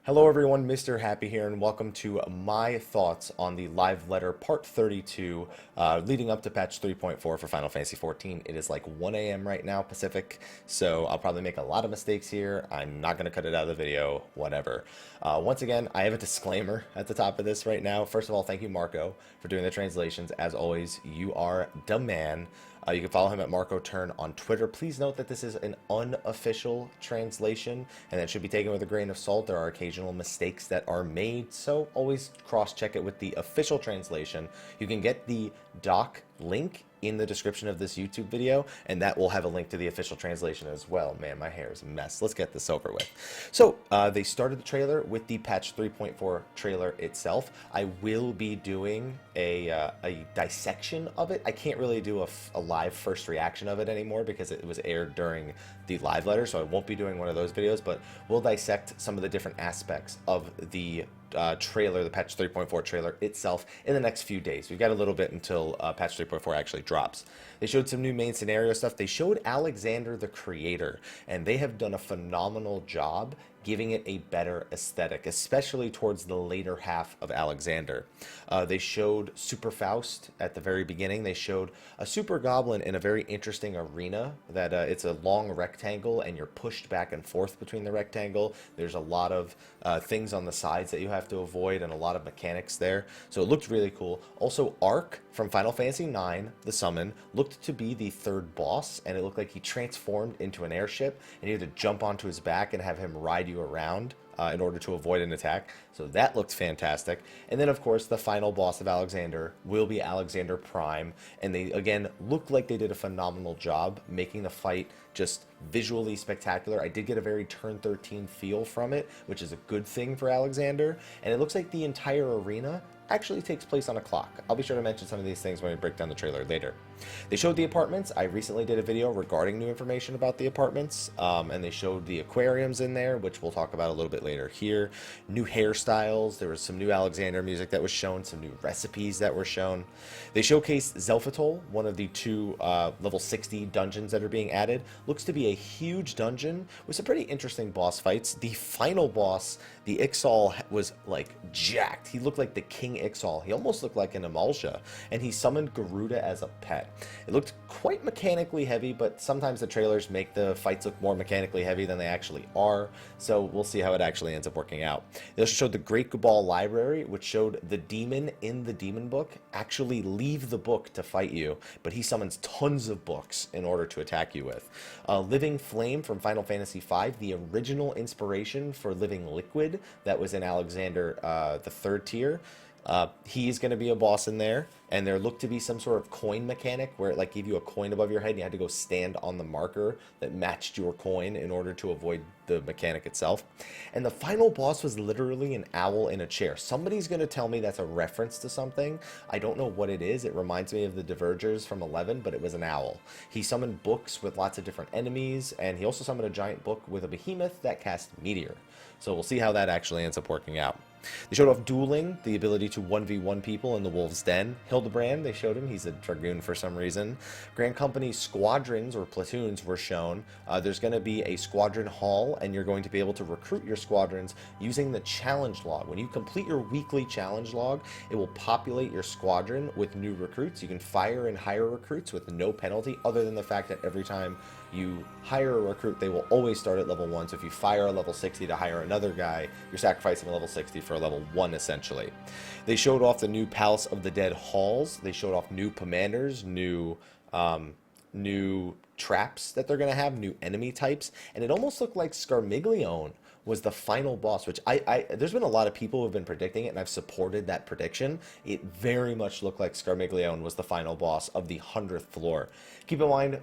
Hello everyone, Mr. Happy here, and welcome to my thoughts on the live letter part 32 leading up to patch 3.4 for Final Fantasy XIV. It is like 1 a.m. right now, Pacific, so I'll probably make a lot of mistakes here. I'm not going to cut it out of the video, whatever. Once again, I have a disclaimer at the top of this right now. First of all, thank you, Marco, for doing the translations. As always, you are the man. You can follow him at Marco Turn on Twitter. Please note that this is an unofficial translation, and that should be taken with a grain of salt. There are occasional mistakes that are made, so always cross-check it with the official translation. You can get the doc link in the description of this YouTube video, and that will have a link to the official translation as well. Man, my hair is a mess. Let's get this over with. So, they started the trailer with the patch 3.4 trailer itself. I will be doing a dissection of it. I can't really do a live first reaction of it anymore because it was aired during the live letter, so I won't be doing one of those videos, but we'll dissect some of the different aspects of the trailer, the patch 3.4 trailer itself, in the next few days. We've got a little bit until patch 3.4 actually drops. They showed some new main scenario stuff. They showed Alexander the Creator, and they have done a phenomenal job giving it a better aesthetic, especially towards the later half of Alexander. They showed Super Faust at the very beginning. They showed a Super Goblin in a very interesting arena that it's a long rectangle and you're pushed back and forth between the rectangle. There's a lot of things on the sides that you have to avoid and a lot of mechanics there. So it looked really cool. Also, Ark from Final Fantasy IX, the summon, looked to be the third boss, and it looked like he transformed into an airship, and you had to jump onto his back and have him ride you around in order to avoid an attack. So that looked fantastic. And then, of course, the final boss of Alexander will be Alexander Prime, and they, again, look like they did a phenomenal job making the fight just visually spectacular. I did get a very Turn 13 feel from it, which is a good thing for Alexander, and it looks like the entire arena actually takes place on a clock. I'll be sure to mention some of these things when we break down the trailer later. They showed the apartments. I recently did a video regarding new information about the apartments, and they showed the aquariums in there, which we'll talk about a little bit later here. New hairstyles. There was some new Alexander music that was shown, some new recipes that were shown. They showcased Zelphatol, one of the two level 60 dungeons that are being added. Looks to be a huge dungeon with some pretty interesting boss fights. The final boss, the Ixal, was like jacked. He looked like the King Ixal. He almost looked like an Emulsia, and he summoned Garuda as a pet. It looked quite mechanically heavy, but sometimes the trailers make the fights look more mechanically heavy than they actually are, so we'll see how it actually ends up working out. They also showed the Great Cabal Library, which showed the demon in the demon book actually leave the book to fight you, but he summons tons of books in order to attack you with. Living Flame from Final Fantasy V, the original inspiration for Living Liquid that was in Alexander the third tier. He's going to be a boss in there, and there looked to be some sort of coin mechanic where it like gave you a coin above your head and you had to go stand on the marker that matched your coin in order to avoid the mechanic itself. And the final boss was literally an owl in a chair. Somebody's going to tell me that's a reference to something. I don't know what it is. It reminds me of the Divergers from 11, but it was an owl. He summoned books with lots of different enemies, and he also summoned a giant book with a behemoth that cast Meteor. So we'll see how that actually ends up working out. They showed off dueling, the ability to 1v1 people in the Wolf's Den. Hildebrand, they showed him. He's a Dragoon for some reason. Grand Company squadrons or platoons were shown. There's going to be a squadron hall, and you're going to be able to recruit your squadrons using the challenge log. When you complete your weekly challenge log, it will populate your squadron with new recruits. You can fire and hire recruits with no penalty, other than the fact that every time you hire a recruit, they will always start at level 1. So if you fire a level 60 to hire another guy, you're sacrificing a level 60 for a level 1, essentially. They showed off the new Palace of the Dead halls. They showed off new commanders, new traps that they're going to have, new enemy types, and it almost looked like Scarmiglione was the final boss, which there's been a lot of people who have been predicting it, and I've supported that prediction. It very much looked like Scarmiglione was the final boss of the 100th floor. Keep in mind,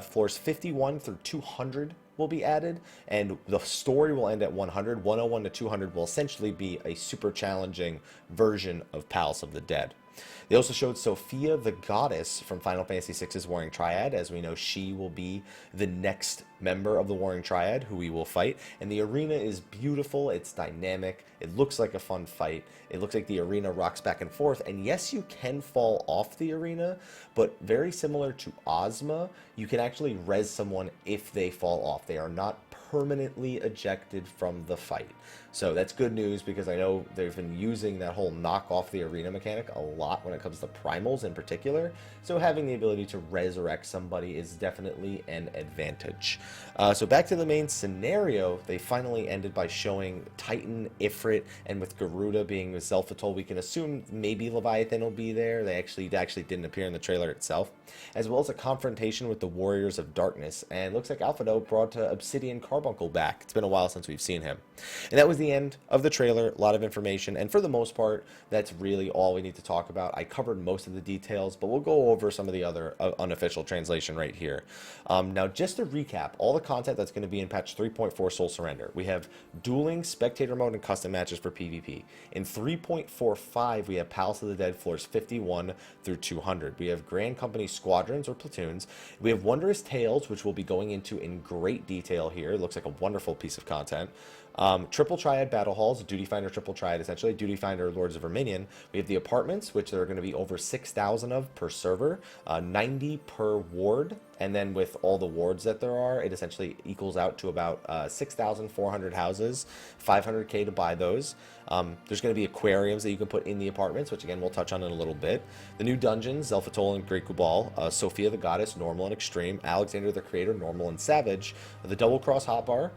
floors 51 through 200 will be added, and the story will end at 100. 101 to 200 will essentially be a super challenging version of Palace of the Dead. They also showed Sophia the Goddess from Final Fantasy VI's Warring Triad. As we know, she will be the next member of the Warring Triad who we will fight. And the arena is beautiful, it's dynamic, it looks like a fun fight. It looks like the arena rocks back and forth. And yes, you can fall off the arena, but very similar to Ozma, you can actually res someone if they fall off. They are not permanently ejected from the fight. So that's good news because I know they've been using that whole knock off the arena mechanic a lot when it comes to primals in particular. So having the ability to resurrect somebody is definitely an advantage. So back to the main scenario, they finally ended by showing Titan, Ifrit, and with Garuda being with Zelphatol, we can assume maybe Leviathan will be there. They actually didn't appear in the trailer itself, as well as a confrontation with the Warriors of Darkness. And looks like Alphado brought Obsidian Carbuncle back. It's been a while since we've seen him. And that was the end of the trailer. A lot of information, and for the most part, that's really all we need to talk about. I covered most of the details, but we'll go over some of the other unofficial translation right here. Now, just to recap, all the content that's going to be in patch 3.4 Soul Surrender. We have dueling, spectator mode, and custom matches for PvP. In 3.45, we have Palace of the Dead floors 51 through 200. We have Grand Company squadrons or platoons. We have Wondrous Tales, which we'll be going into in great detail here. It looks like a wonderful piece of content. Triple Triad Battle Halls, Duty Finder Triple Triad, essentially Duty Finder Lords of Verminion. We have the apartments, which there are going to be over 6,000 of per server, 90 per ward, and then with all the wards that there are, it essentially equals out to about 6,400 houses, 500k to buy those. There's going to be aquariums that you can put in the apartments, which again we'll touch on in a little bit. The new dungeons, Zelphatol and Great Kubal, Sophia the Goddess, Normal and Extreme, Alexander the Creator, Normal and Savage, the Double Cross Hotbar,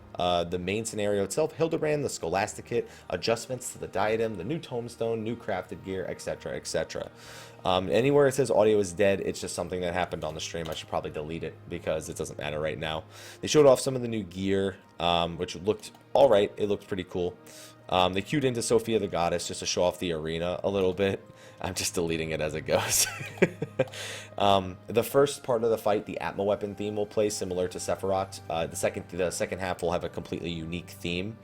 the main scenario itself, Hildebrand, the Scholastic Kit, adjustments to the Diadem, the new Tombstone, new crafted gear, etc., etc. Anywhere it says audio is dead, it's just something that happened on the stream. I should probably delete it because it doesn't matter right now. They showed off some of the new gear, which looked alright. It looked pretty cool. They queued into Sophia the Goddess just to show off the arena a little bit. I'm just deleting it as it goes. The first part of the fight, the Atma weapon theme will play similar to Sephiroth. The second half will have a completely unique theme.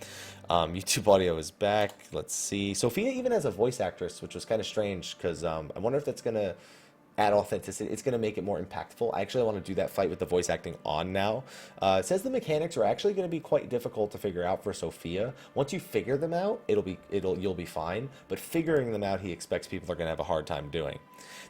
YouTube audio is back. Let's see. Sophia even has a voice actress, which was kind of strange because I wonder if that's going to add authenticity. It's going to make it more impactful. I actually want to do that fight with the voice acting on now. It says the mechanics are actually going to be quite difficult to figure out for Sophia. Once you figure them out, you'll be fine. But figuring them out, he expects people are going to have a hard time doing.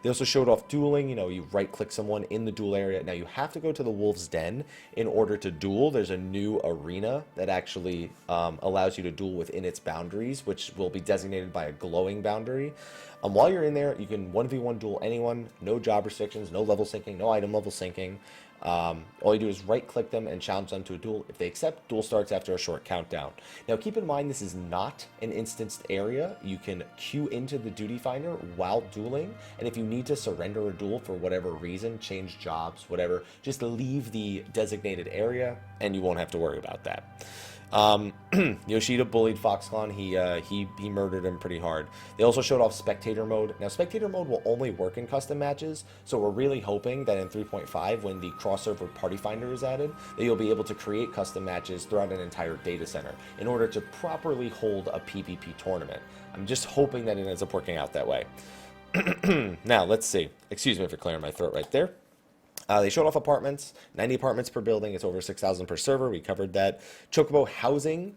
They also showed off dueling. You know, you right-click someone in the duel area. Now you have to go to the Wolf's Den in order to duel. There's a new arena that actually allows you to duel within its boundaries, which will be designated by a glowing boundary. While you're in there, you can 1v1 duel anyone. No job restrictions, no level syncing, no item level syncing. All you do is right-click them and challenge them to a duel. If they accept, duel starts after a short countdown. Now, keep in mind, this is not an instanced area. You can queue into the Duty Finder while dueling, and if you need to surrender a duel for whatever reason, change jobs, whatever, just leave the designated area, and you won't have to worry about that. Yoshida bullied Foxconn. He murdered him pretty hard. They also showed off spectator mode. Now, spectator mode will only work in custom matches, so we're really hoping that in 3.5, when the crossover party finder is added, that you'll be able to create custom matches throughout an entire data center in order to properly hold a PvP tournament. I'm just hoping that it ends up working out that way. Now, let's see. Excuse me for clearing my throat right there. They showed off apartments, 90 apartments per building. It's over 6,000 per server. We covered that. Chocobo housing,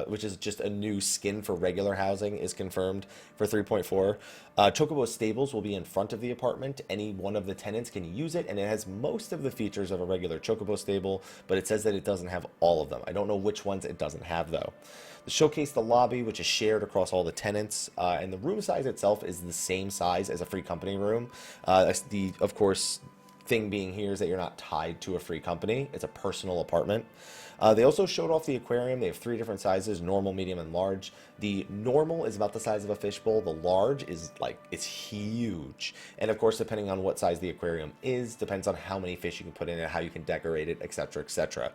which is just a new skin for regular housing, is confirmed for 3.4. Chocobo stables will be in front of the apartment. Any one of the tenants can use it, and it has most of the features of a regular Chocobo stable, but it says that it doesn't have all of them. I don't know which ones it doesn't have, though. They showcase the lobby, which is shared across all the tenants, and the room size itself is the same size as a free company room. Of course, thing being here is that you're not tied to a free company. It's a personal apartment. They also showed off the aquarium. They have 3 different sizes: normal, medium, and large. The normal is about the size of a fishbowl. The large is it's huge. And of course, depending on what size the aquarium is, depends on how many fish you can put in it, how you can decorate it, etc., etc.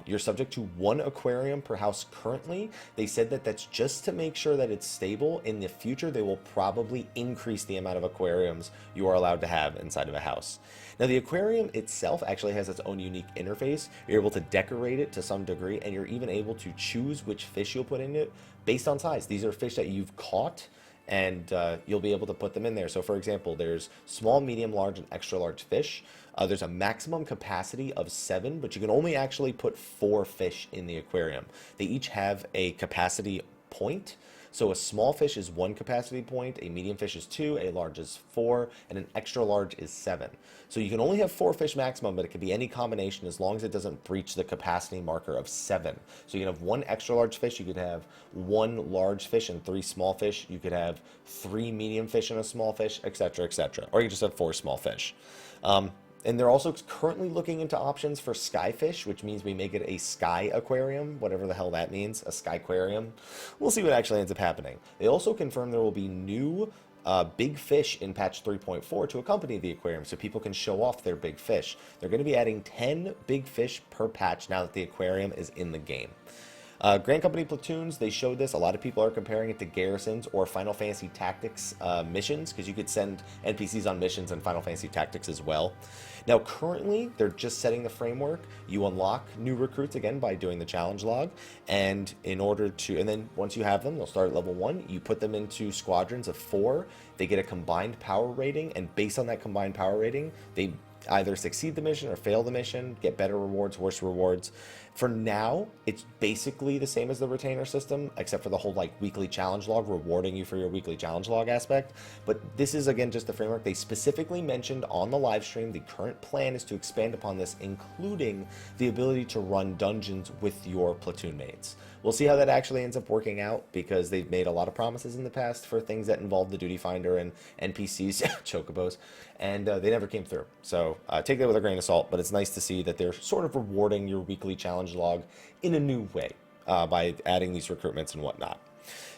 You're subject to 1 aquarium per house currently. They said that that's just to make sure that it's stable. In the future, they will probably increase the amount of aquariums you are allowed to have inside of a house. Now, the aquarium itself actually has its own unique interface. You're able to decorate it to some degree, and you're even able to choose which fish you'll put in it based on size. These are fish that you've caught, and you'll be able to put them in there. So, for example, there's small, medium, large, and extra large fish. There's a maximum capacity of 7, but you can only actually put 4 fish in the aquarium. They each have a capacity point. So a small fish is 1 capacity point, a medium fish is 2, a large is 4, and an extra large is 7. So you can only have 4 fish maximum, but it can be any combination as long as it doesn't breach the capacity marker of 7. So you can have 1 extra large fish, you could have 1 large fish and 3 small fish, you could have 3 medium fish and a small fish, etc., etc. Or you just have 4 small fish. And they're also currently looking into options for skyfish, which means we make it a sky aquarium, whatever the hell that means, a sky aquarium. We'll see what actually ends up happening. They also confirmed there will be new big fish in patch 3.4 to accompany the aquarium so people can show off their big fish. They're going to be adding 10 big fish per patch now that the aquarium is in the game. Grand Company platoons, they showed this. A lot of people are comparing it to garrisons or Final Fantasy Tactics missions, because you could send NPCs on missions in Final Fantasy Tactics as well. Now, currently, they're just setting the framework. You unlock new recruits again by doing the challenge log, and then once you have them, they'll start at level 1. You put them into squadrons of 4. They get a combined power rating, and based on that combined power rating, they either succeed the mission or fail the mission, get better rewards, worse rewards. For now, it's basically the same as the retainer system, except for the whole weekly challenge log, rewarding you for your weekly challenge log aspect. But this is, again, just the framework. They specifically mentioned on the live stream the current plan is to expand upon this, including the ability to run dungeons with your platoon mates. We'll see how that actually ends up working out, because they've made a lot of promises in the past for things that involve the duty finder and NPCs, chocobos, and they never came through. So take that with a grain of salt, but it's nice to see that they're sort of rewarding your weekly challenge log in a new way by adding these recruitments and whatnot.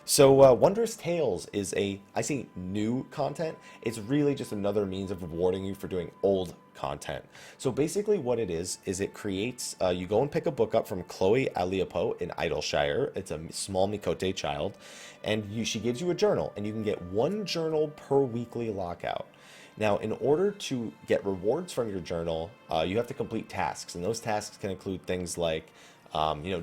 So Wondrous Tales is I say new content. It's really just another means of rewarding you for doing old content. So basically what it is it creates, you go and pick a book up from Chloe Aliapo in Idleshire. It's a small Mikote child, and she gives you a journal, and you can get 1 journal per weekly lockout. Now, in order to get rewards from your journal, you have to complete tasks, and those tasks can include things like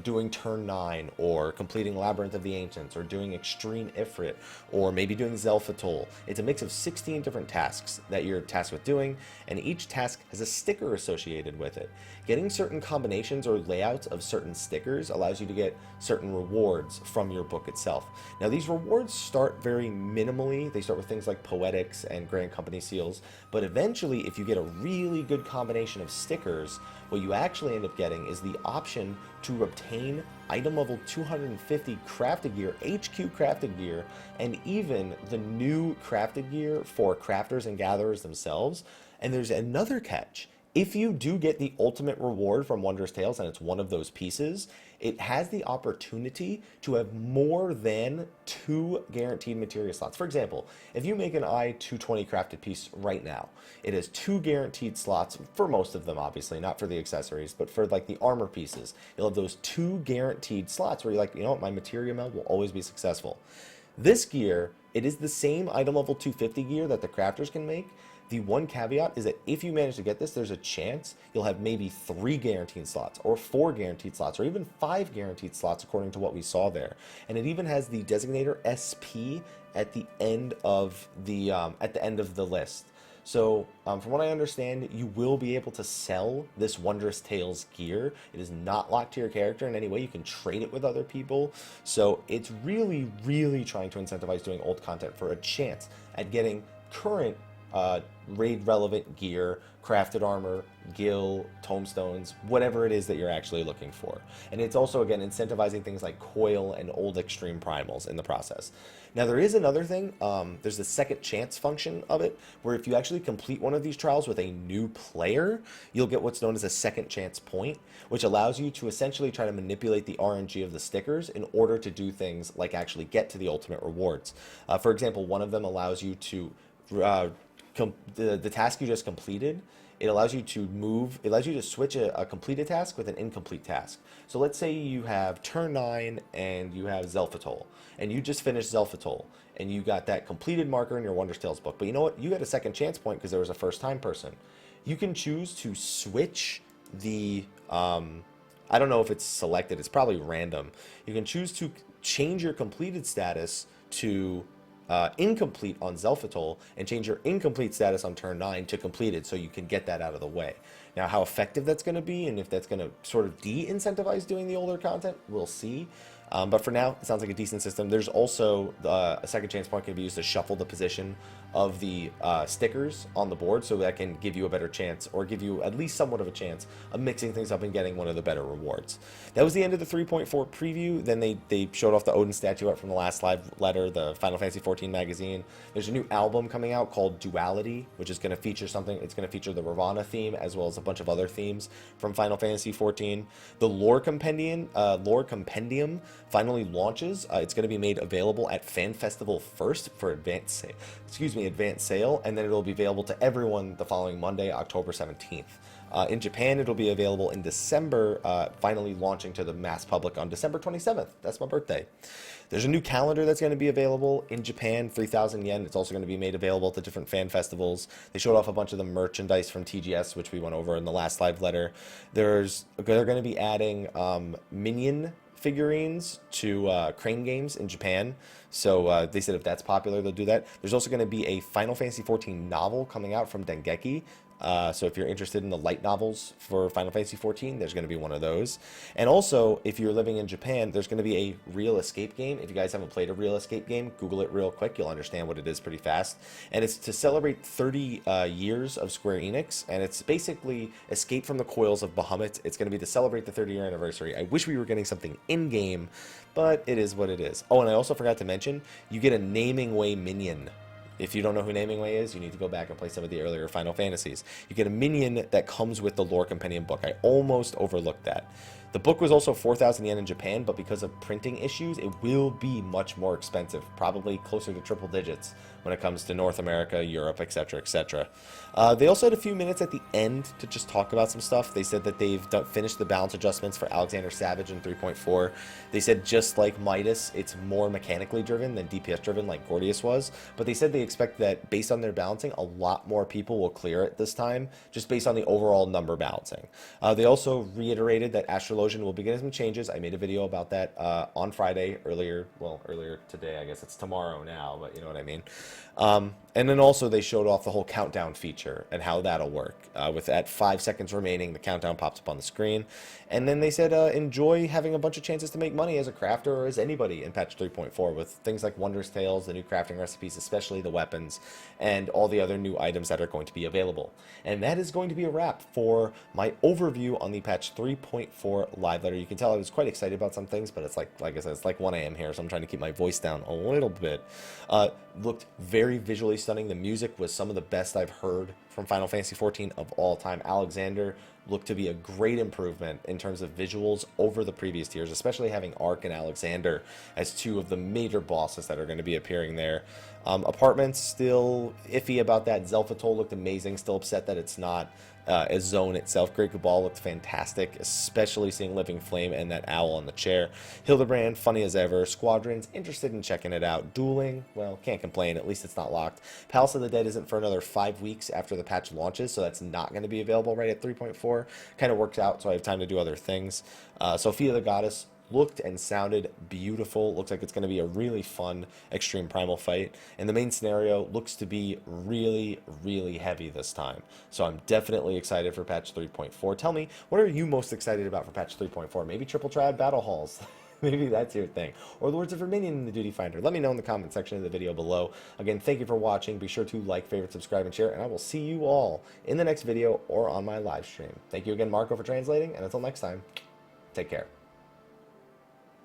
doing turn 9, or completing Labyrinth of the Ancients, or doing Extreme Ifrit, or maybe doing Zelphatol. It's a mix of 16 different tasks that you're tasked with doing, and each task has a sticker associated with it. Getting certain combinations or layouts of certain stickers allows you to get certain rewards from your book itself. Now, these rewards start very minimally. They start with things like Poetics and Grand Company seals, but eventually, if you get a really good combination of stickers, what you actually end up getting is the option to obtain item level 250 crafted gear, HQ crafted gear, and even the new crafted gear for crafters and gatherers themselves. And there's another catch. If you do get the ultimate reward from Wondrous Tales, and it's one of those pieces, it has the opportunity to have more than 2 guaranteed materia slots. For example, if you make an I-220 crafted piece right now, it has 2 guaranteed slots for most of them, obviously, not for the accessories, but for the armor pieces. You'll have those 2 guaranteed slots where you're like, you know what, my materia meld will always be successful. This gear, it is the same item level 250 gear that the crafters can make. The one caveat is that if you manage to get this, there's a chance you'll have maybe 3 guaranteed slots, or 4 guaranteed slots, or even 5 guaranteed slots according to what we saw there. And it even has the designator SP at the end of the list. So from what I understand, you will be able to sell this Wondrous Tales gear. It is not locked to your character in any way. You can trade it with other people. So it's really, really trying to incentivize doing old content for a chance at getting current raid relevant gear, crafted armor, gil, tomestones, whatever it is that you're actually looking for. And it's also, again, incentivizing things like coil and old extreme primals in the process. Now, there is another thing. There's the second chance function of it, where if you actually complete one of these trials with a new player, you'll get what's known as a second chance point, which allows you to essentially try to manipulate the RNG of the stickers in order to do things like actually get to the ultimate rewards. For example, one of them allows you to the task you just completed. It allows you to switch a completed task with an incomplete task. So let's say you have turn 9 and you have Zelphatol, and you just finished Zelphatol, and you got that completed marker in your Wondrous Tales book. But you know what? You got a second chance point because there was a first time person. You can choose to switch the, I don't know if it's selected, it's probably random. You can choose to change your completed status to incomplete on Zelphatol, and change your incomplete status on turn 9 to completed, so you can get that out of the way. Now, how effective that's going to be, and if that's going to sort of de-incentivize doing the older content, we'll see. But for now, it sounds like a decent system. There's also a second chance point can be used to shuffle the position of the stickers on the board, so that can give you a better chance, or give you at least somewhat of a chance of mixing things up and getting one of the better rewards. That was the end of the 3.4 preview. Then they showed off the Odin statue art from the last live letter, the Final Fantasy XIV magazine. There's a new album coming out called Duality, which is going to feature something. It's going to feature the Ravana theme as well as a bunch of other themes from Final Fantasy XIV. The lore compendium finally launches. It's going to be made available at Fan Festival first for advanced sale, and then it'll be available to everyone the following Monday, October 17th. In Japan, it'll be available in December, finally launching to the mass public on December 27th. That's my birthday. There's a new calendar that's going to be available in Japan, 3,000 yen. It's also going to be made available to different fan festivals. They showed off a bunch of the merchandise from TGS, which we went over in the last live letter. They're going to be adding Minion figurines to Crane Games in Japan. So they said if that's popular, they'll do that. There's also going to be a Final Fantasy XIV novel coming out from Dengeki. So if you're interested in the light novels for Final Fantasy XIV, there's going to be one of those. And also, if you're living in Japan, there's going to be a real escape game. If you guys haven't played a real escape game, Google it real quick. You'll understand what it is pretty fast. And it's to celebrate 30 years of Square Enix. And it's basically Escape from the Coils of Bahamut. It's going to be to celebrate the 30-year anniversary. I wish we were getting something in-game, but it is what it is. Oh, and I also forgot to mention, you get a Naming Way minion. If you don't know who Naming Way is, you need to go back and play some of the earlier Final Fantasies. You get a minion that comes with the Lore Compendium book. I almost overlooked that. The book was also 4,000 yen in Japan, but because of printing issues, it will be much more expensive, probably closer to triple digits when it comes to North America, Europe, etc., etc. They also had a few minutes at the end to just talk about some stuff. They said that they've finished the balance adjustments for Alexander Savage in 3.4. They said just like Midas, it's more mechanically driven than DPS driven like Gordius was, but they said they expect that based on their balancing, a lot more people will clear it this time, just based on the overall number balancing. They also reiterated that Astrologian will be getting some changes. I made a video about that on Friday, earlier today. I guess it's tomorrow now, but you know what I mean. And then also they showed off the whole countdown feature and how that'll work. With at 5 seconds remaining, the countdown pops up on the screen. And then they said enjoy having a bunch of chances to make money as a crafter or as anybody in patch 3.4 with things like Wondrous Tales, the new crafting recipes, especially the weapons, and all the other new items that are going to be available. And that is going to be a wrap for my overview on the patch 3.4 live letter. You can tell I was quite excited about some things, but it's like I said, it's like 1 a.m. here, so I'm trying to keep my voice down a little bit. Looked very visually stunning. The music was some of the best I've heard from Final Fantasy XIV of all time. Alexander looked to be a great improvement in terms of visuals over the previous tiers, especially having Ark and Alexander as two of the major bosses that are going to be appearing there. Apartments, still iffy about that. Zelfatol looked amazing, still upset that it's not a zone itself. Great Cabal looked fantastic, especially seeing Living Flame and that owl on the chair. Hildebrand, funny as ever. Squadrons, interested in checking it out. Dueling, well, can't complain, at least it's not locked. Palace of the Dead isn't for another 5 weeks after the patch launches, so that's not going to be available right at 3.4. Kind of works out, so I have time to do other things. Sophia the Goddess looked and sounded beautiful. Looks like it's going to be a really fun Extreme Primal fight. And the main scenario looks to be really, really heavy this time. So I'm definitely excited for patch 3.4. Tell me, what are you most excited about for patch 3.4? Maybe Triple Triad Battle Halls. Maybe that's your thing. Or Lords of Verminion in the Duty Finder. Let me know in the comment section of the video below. Again, thank you for watching. Be sure to like, favorite, subscribe, and share. And I will see you all in the next video or on my live stream. Thank you again, Marco, for translating. And until next time, take care.